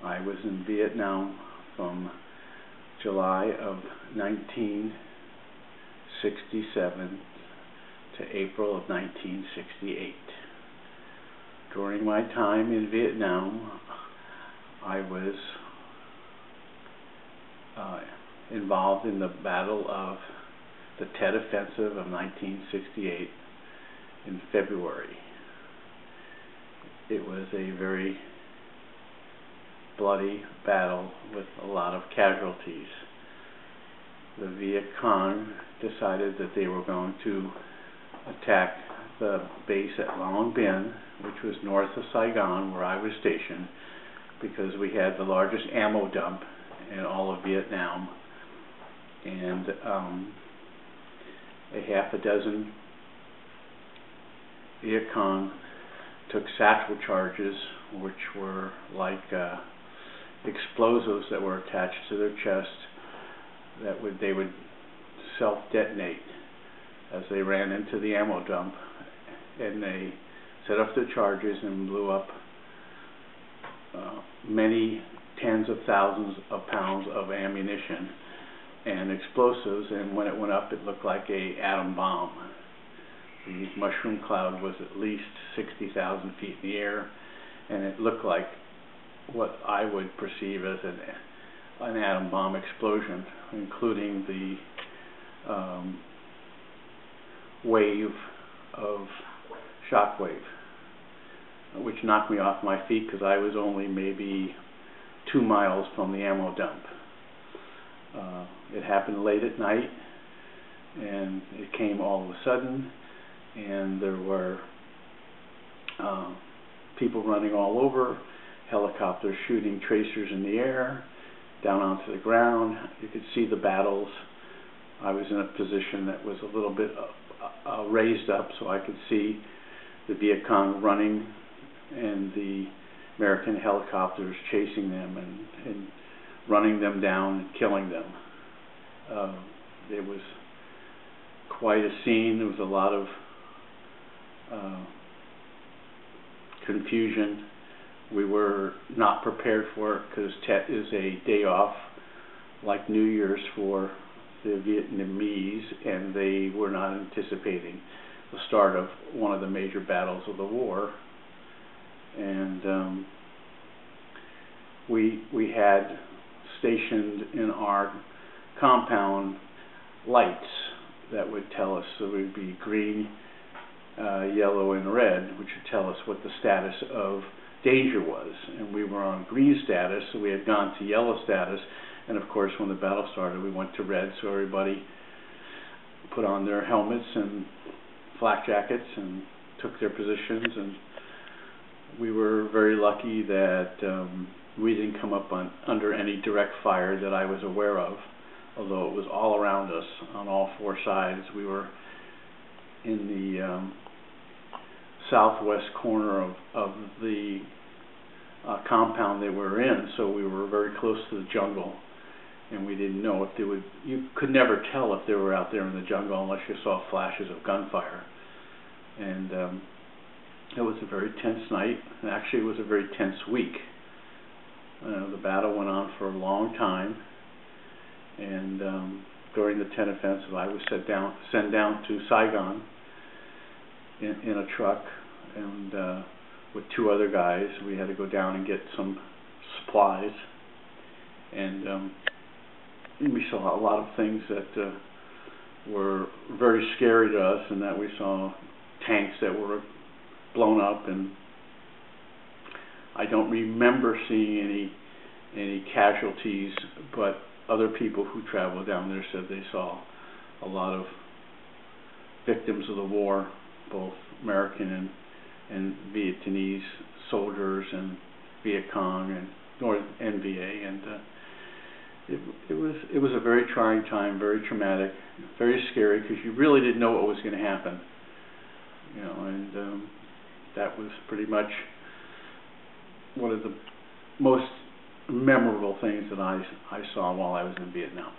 I was in Vietnam from July of 1967 to April of 1968. During my time in Vietnam, I was involved in the Battle of the Tet Offensive of 1968 in February. It was a very bloody battle with a lot of casualties. The Viet Cong decided that they were going to attack the base at Long Binh, which was north of Saigon, where I was stationed, because we had the largest ammo dump in all of Vietnam, and a half a dozen Viet Cong took satchel charges, which were like explosives that were attached to their chest that they would self-detonate as they ran into the ammo dump, and they set off their charges and blew up many tens of thousands of pounds of ammunition and explosives, and when it went up it looked like an atom bomb. The mushroom cloud was at least 60,000 feet in the air, and it looked like what I would perceive as an atom bomb explosion, including the wave of shockwave, which knocked me off my feet because I was only maybe 2 miles from the ammo dump. It happened late at night, and it came all of a sudden, and there were people running all over, helicopters shooting tracers in the air, down onto the ground. You could see the battles. I was in a position that was a little bit raised up, so I could see the Viet Cong running and the American helicopters chasing them and running them down and killing them. It was quite a scene. There was a lot of confusion. We were not prepared for it because Tet is a day off like New Year's for the Vietnamese, and they were not anticipating the start of one of the major battles of the war. And we had stationed in our compound lights that would tell us, so it would be green, yellow, and red, which would tell us what the status of danger was. And we were on green status, so we had gone to yellow status, and of course when the battle started we went to red, so everybody put on their helmets and flak jackets and took their positions. And we were very lucky that we didn't come up under any direct fire that I was aware of, although it was all around us on all four sides. We were in the southwest corner of the compound they were in, so we were very close to the jungle, and we didn't know if they would. You could never tell if they were out there in the jungle unless you saw flashes of gunfire. And it was a very tense night, and actually it was a very tense week. The battle went on for a long time, and during the Tet Offensive I was sent down to Saigon in a truck, and with 2 other guys. We had to go down and get some supplies, and we saw a lot of things that were very scary to us, and that we saw tanks that were blown up, and I don't remember seeing any casualties, but other people who traveled down there said they saw a lot of victims of the war, both American and Vietnamese soldiers and Viet Cong and North NVA, and it was a very trying time, very traumatic, very scary, because you really didn't know what was going to happen, and that was pretty much one of the most memorable things that I saw while I was in Vietnam.